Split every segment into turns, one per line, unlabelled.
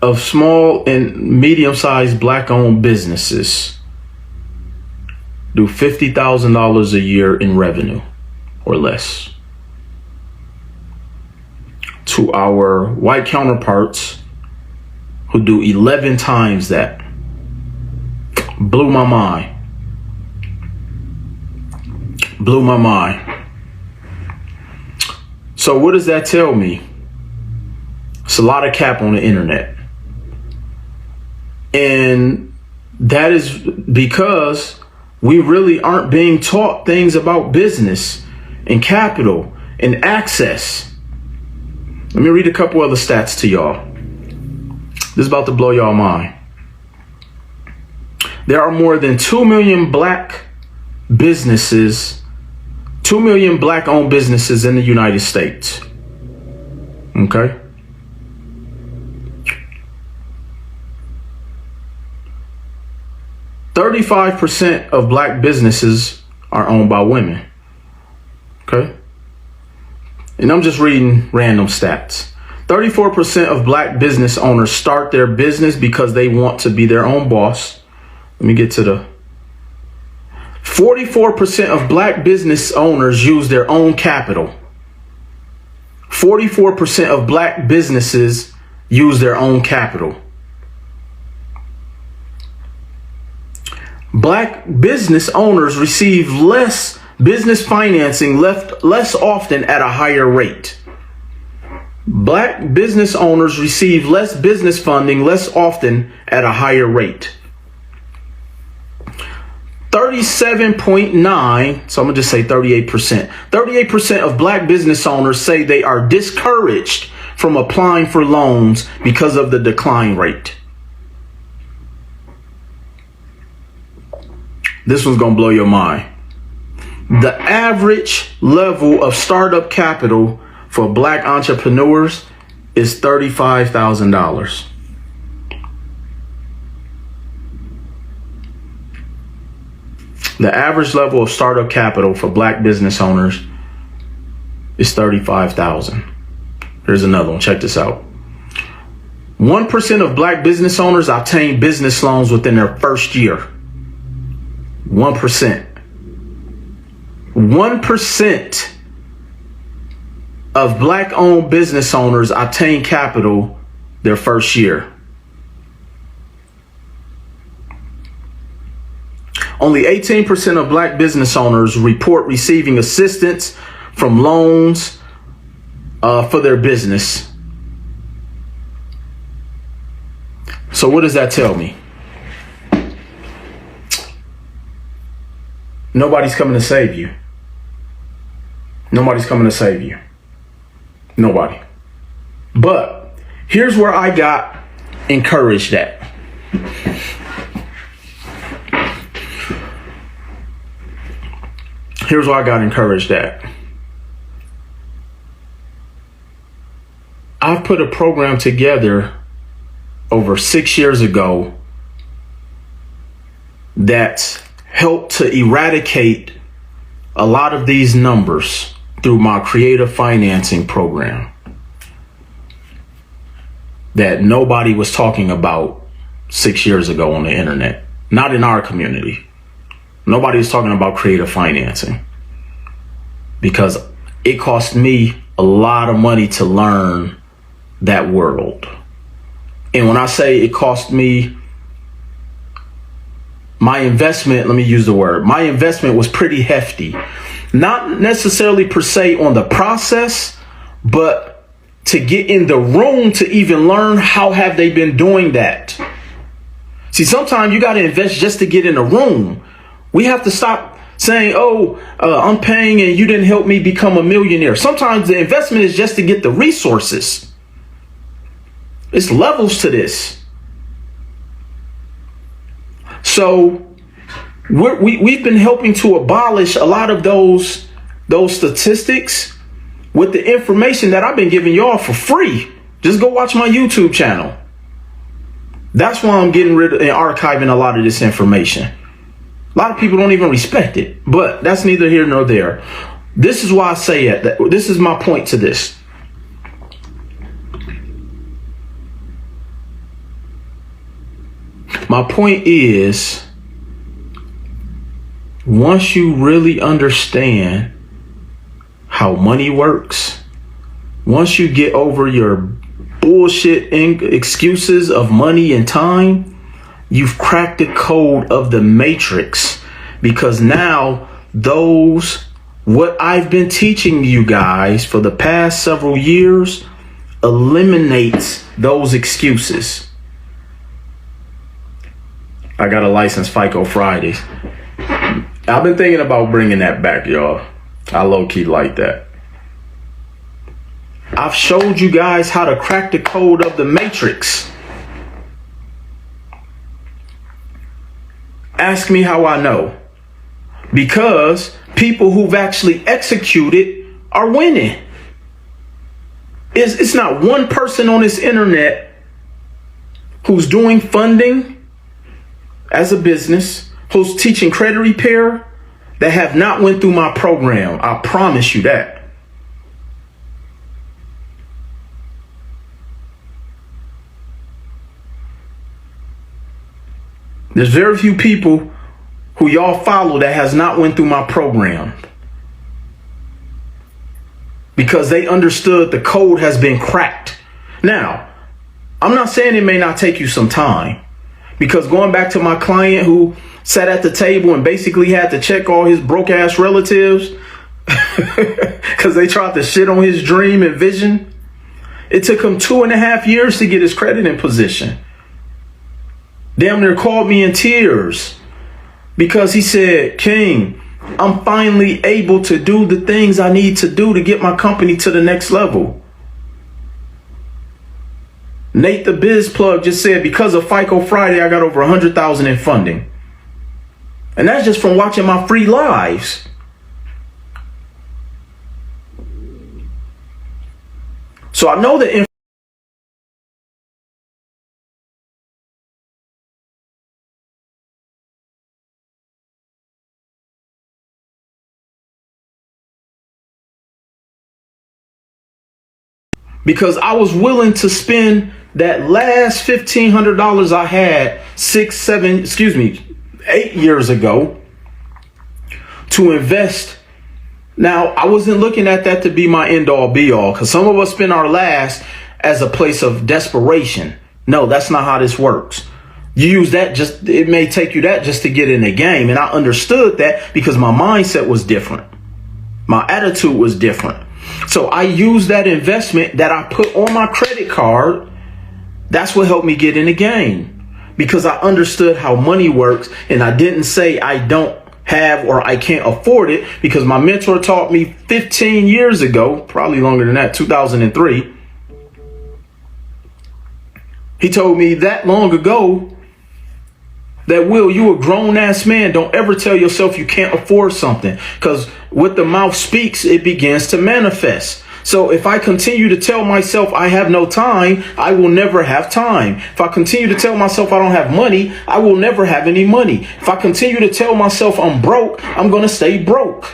of small and medium-sized black-owned businesses do $50,000 a year in revenue or less. To our white counterparts who do 11 times that. Blew my mind. Blew my mind. So what does that tell me? It's a lot of cap on the internet. And that is because we really aren't being taught things about business and capital and access. Let me read a couple other stats to y'all. This is about to blow y'all mind. There are more than 2 million black businesses, 2 million black owned businesses in the United States. Okay. %35 of black businesses are owned by women. Okay. And I'm just reading random stats. 34% of black business owners start their business because they want to be their own boss. Let me get to the 44% of black business owners use their own capital. 44% of black businesses use their own capital. Black business owners receive less business financing less often at a higher rate. Black business owners receive less business funding less often at a higher rate. 37.9, so I'm gonna just say 38%. 38% of black business owners say they are discouraged from applying for loans because of the decline rate. This one's gonna blow your mind. The average level of startup capital for black entrepreneurs is $35,000. The average level of startup capital for black business owners is $35,000. Here's another one. Check this out. 1% of black business owners obtain business loans within their first year. 1%. 1% of black-owned business owners obtain capital their first year. Only 18% of black business owners report receiving assistance from loans for their business. So what does that tell me? Nobody's coming to save you. Nobody's coming to save you. Nobody. But here's where I got encouraged at. Here's where I got encouraged at. I've put a program together over 6 years ago that helped to eradicate a lot of these numbers through my creative financing program that nobody was talking about 6 years ago on the internet. Not in our community. Nobody was talking about creative financing because it cost me a lot of money to learn that world. And when I say it cost me, my investment, let me use the word, my investment was pretty hefty. Not necessarily per se on the process, but to get in the room to even learn how have they been doing that. See, sometimes you got to invest just to get in the room. We have to stop saying, I'm paying and you didn't help me become a millionaire. Sometimes the investment is just to get the resources. It's levels to this. So we've been helping to abolish a lot of those statistics with the information that I've been giving y'all for free. Just go watch my YouTube channel. That's why I'm getting rid of and archiving a lot of this information. A lot of people don't even respect it, but that's neither here nor there. This is why I say it. This is my point to this. My point is, once you really understand how money works, once you get over your bullshit excuses of money and time, you've cracked the code of the matrix. Because now what I've been teaching you guys for the past several years eliminates those excuses. I got a license FICO Fridays. I've been thinking about bringing that back, y'all. I low-key like that. I've showed you guys how to crack the code of the matrix. Ask me how I know. Because people who've actually executed are winning. It's not one person on this internet who's doing funding as a business, who's teaching credit repair, that have not went through my program. I promise you that. There's very few people who y'all follow that has not went through my program, because they understood the code has been cracked. Now, I'm not saying it may not take you some time, because going back to my client who sat at the table and basically had to check all his broke ass relatives because they tried to shit on his dream and vision. It took him 2.5 years to get his credit in position. Damn near called me in tears because he said, King, I'm finally able to do the things I need to do to get my company to the next level. Nate the Biz Plug just said, because of FICO Friday, I got over 100,000 in funding. And that's just from watching my free lives. So I know that because I was willing to spend that last $1,500 I had 8 years ago to invest. Now, I wasn't looking at that to be my end all be all, because some of us spend our last as a place of desperation. No, that's not how this works. You use that it may take you that just to get in the game. And I understood that because my mindset was different. My attitude was different. So I used that investment that I put on my credit card. That's what helped me get in the game, because I understood how money works. And I didn't say I don't have or I can't afford it, because my mentor taught me 15 years ago, probably longer than that, 2003. He told me that long ago that, Will, you a grown ass man. Don't ever tell yourself you can't afford something, because what the mouth speaks, it begins to manifest. So if I continue to tell myself I have no time, I will never have time. If I continue to tell myself I don't have money, I will never have any money. If I continue to tell myself I'm broke, I'm going to stay broke.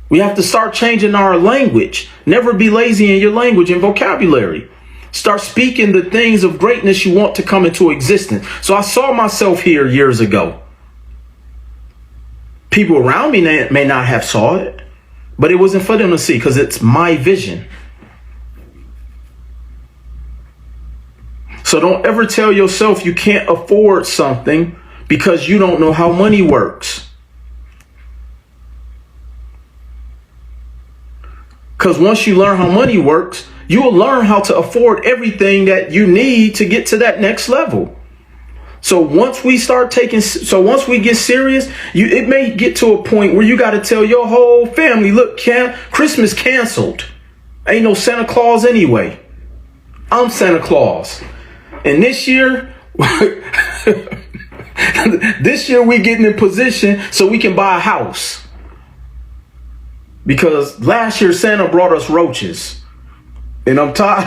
We have to start changing our language. Never be lazy in your language and vocabulary. Start speaking the things of greatness you want to come into existence. So I saw myself here years ago. People around me may not have saw it, but it wasn't for them to see, because it's my vision. So don't ever tell yourself you can't afford something because you don't know how money works. Because once you learn how money works, you will learn how to afford everything that you need to get to that next level. So once we get serious, it may get to a point where you got to tell your whole family, look, Christmas canceled. Ain't no Santa Claus anyway. I'm Santa Claus. And this year, we getting in position so we can buy a house. Because last year Santa brought us roaches. And I'm tired.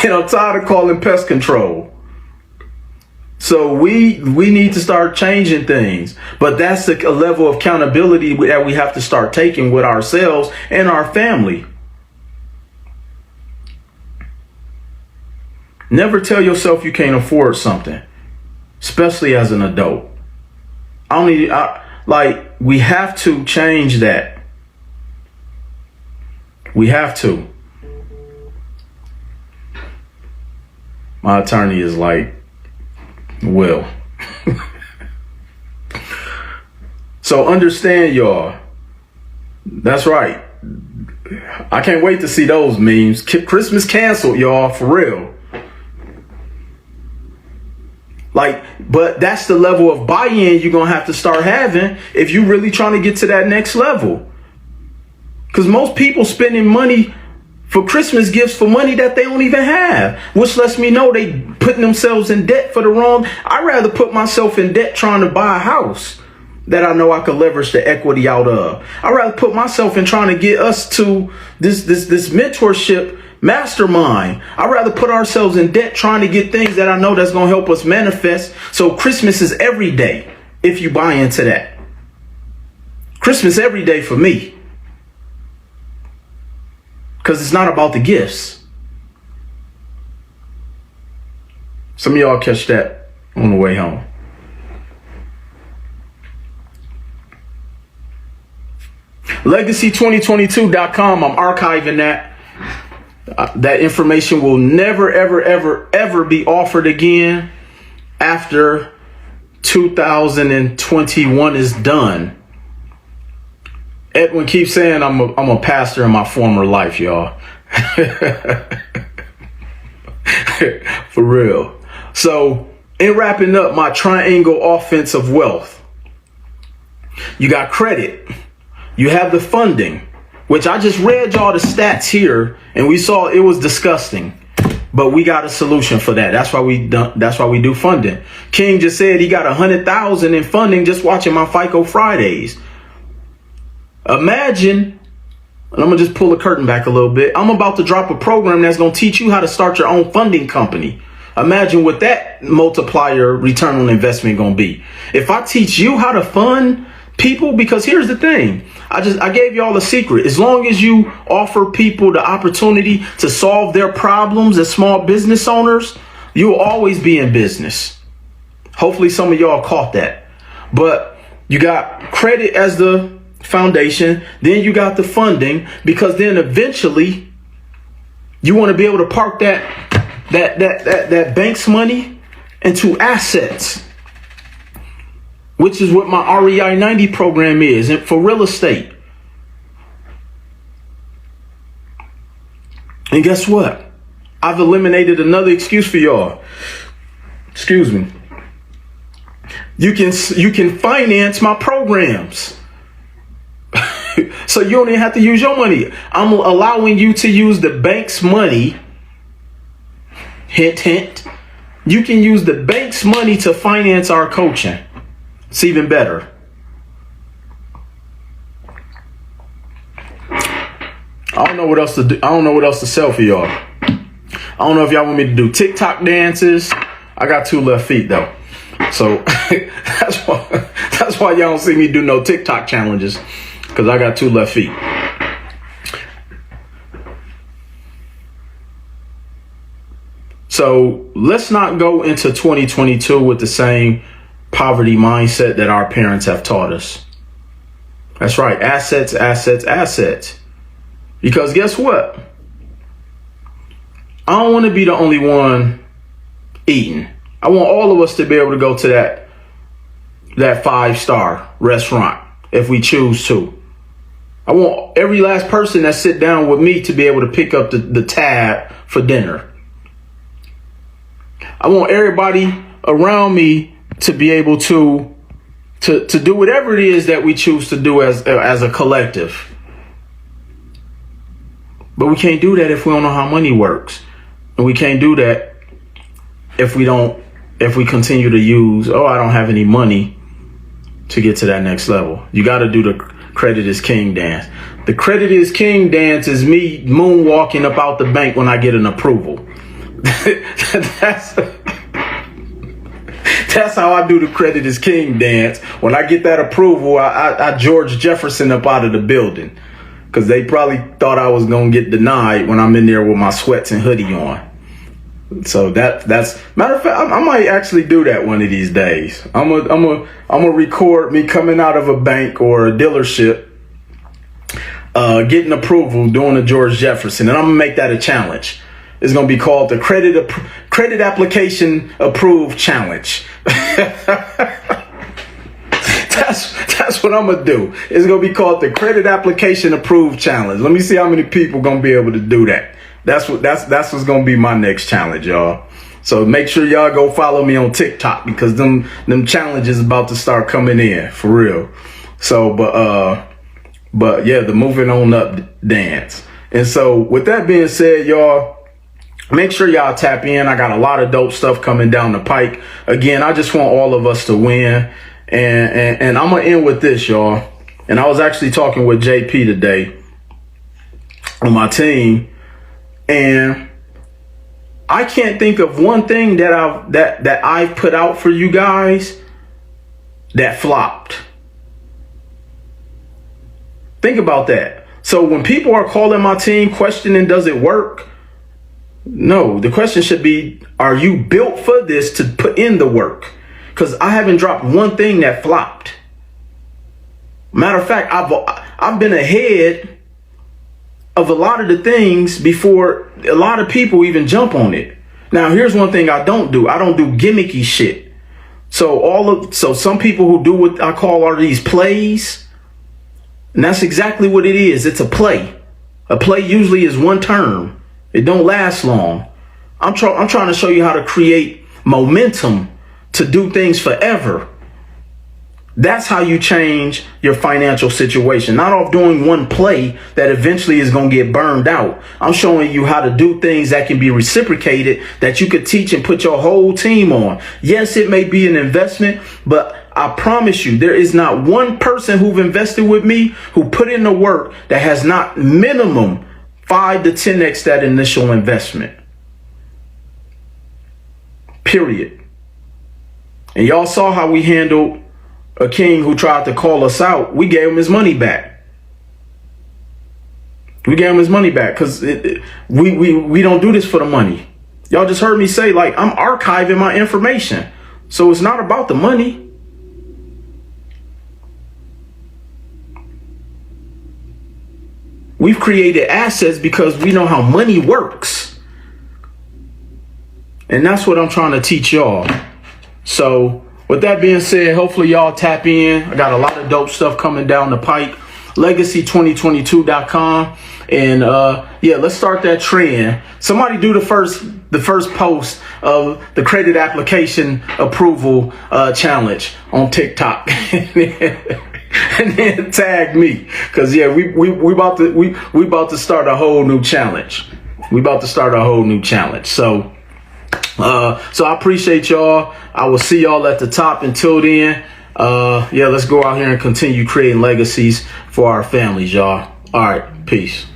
And I'm tired of calling pest control. So we need to start changing things. But that's a level of accountability that we have to start taking with ourselves and our family. Never tell yourself you can't afford something, especially as an adult. We have to change that. We have to. My attorney is like, Will. So understand, y'all. That's right. I can't wait to see those memes. Christmas canceled, y'all, for real. But that's the level of buy-in you're going to have to start having if you're really trying to get to that next level. Because most people spending money for Christmas gifts for money that they don't even have, which lets me know they putting themselves in debt for the wrong. I'd rather put myself in debt trying to buy a house that I know I could leverage the equity out of. I'd rather put myself in trying to get us to this mentorship mastermind. I'd rather put ourselves in debt trying to get things that I know that's going to help us manifest. So Christmas is every day if you buy into that. Christmas every day for me. Because it's not about the gifts. Some of y'all catch that on the way home. Legacy2022.com. I'm archiving that. That information will never, ever, ever, ever be offered again after 2021 is done. Edwin keeps saying I'm a pastor in my former life, y'all. For real. So, in wrapping up my triangle offense of wealth, you got credit. You have the funding, which I just read y'all the stats here, and we saw it was disgusting. But we got a solution for that. That's why we do funding. King just said he got 100,000 in funding just watching my FICO Fridays. Imagine, and I'm gonna just pull the curtain back a little bit. I'm about to drop a program that's gonna teach you how to start your own funding company. Imagine what that multiplier return on investment gonna be. If I teach you how to fund people, because here's the thing. I gave y'all a secret. As long as you offer people the opportunity to solve their problems as small business owners, you'll always be in business. Hopefully some of y'all caught that. But you got credit as the foundation, then you got the funding, because then eventually you want to be able to park that bank's money into assets, which is what my REI 90 program is, and for real estate. And guess what? I've eliminated another excuse for y'all. Excuse me. You can finance my programs. So you don't even have to use your money. I'm allowing you to use the bank's money. Hint, hint. You can use the bank's money to finance our coaching. It's even better. I don't know what else to do. I don't know what else to sell for y'all. I don't know if y'all want me to do TikTok dances. I got 2 left feet though. So that's why y'all don't see me do no TikTok challenges, because I got 2 left feet. So let's not go into 2022 with the same poverty mindset that our parents have taught us. That's right. Assets, assets, assets. Because guess what? I don't want to be the only one eating. I want all of us to be able to go to that 5-star restaurant if we choose to. I want every last person that sit down with me to be able to pick up the tab for dinner. I want everybody around me to be able to do whatever it is that we choose to do as a collective. But we can't do that if we don't know how money works. And we can't do that if we continue to use, I don't have any money to get to that next level. You got to do the credit is king dance. The credit is king dance is me moonwalking up out the bank when I get an approval. That's how I do the credit is king dance. When I get that approval, I George Jefferson up out of the building, because they probably thought I was going to get denied when I'm in there with my sweats and hoodie on. So that's matter of fact, I might actually do that one of these days. I'm gonna record me coming out of a bank or a dealership, getting approval, doing a George Jefferson, and I'm gonna make that a challenge. It's gonna be called the credit application approved challenge. That's what I'm gonna do. It's gonna be called the credit application approved challenge. Let me see how many people gonna be able to do that. That's what's gonna be my next challenge, y'all. So make sure y'all go follow me on TikTok, because them challenges about to start coming in for real. So, but yeah, the moving on up dance. And so with that being said, y'all, make sure y'all tap in. I got a lot of dope stuff coming down the pike. Again, I just want all of us to win. And I'm gonna end with this, y'all. And I was actually talking with JP today on my team, and I can't think of one thing that I've put out for you guys that flopped. Think about that. So when people are calling my team questioning, does it work? No, the question should be, are you built for this to put in the work? Because I haven't dropped one thing that flopped. Matter of fact, I've been ahead of a lot of the things before a lot of people even jump on it. Now, here's one thing I don't do. I don't do gimmicky shit. So some people who do what I call are these plays, and that's exactly what it is. It's a play. A play usually is one term. It don't last long. I'm trying to show you how to create momentum to do things forever. That's how you change your financial situation. Not off doing one play that eventually is going to get burned out. I'm showing you how to do things that can be reciprocated, that you could teach and put your whole team on. Yes, it may be an investment, but I promise you, there is not one person who've invested with me who put in the work that has not minimum 5 to 10x that initial investment. Period. And y'all saw how we handled a king who tried to call us out. We gave him his money back. We gave him his money back because we don't do this for the money. Y'all just heard me say, like, I'm archiving my information. So it's not about the money. We've created assets because we know how money works. And that's what I'm trying to teach y'all. So with that being said, hopefully y'all tap in. I got a lot of dope stuff coming down the pike. Legacy2022.com. And yeah, let's start that trend. Somebody do the first post of the credit application approval challenge on TikTok. And then tag me. Cause yeah, we about to start a whole new challenge. So I appreciate y'all. I will see y'all at the top. Until then, yeah, let's go out here and continue creating legacies for our families, y'all. All right, peace.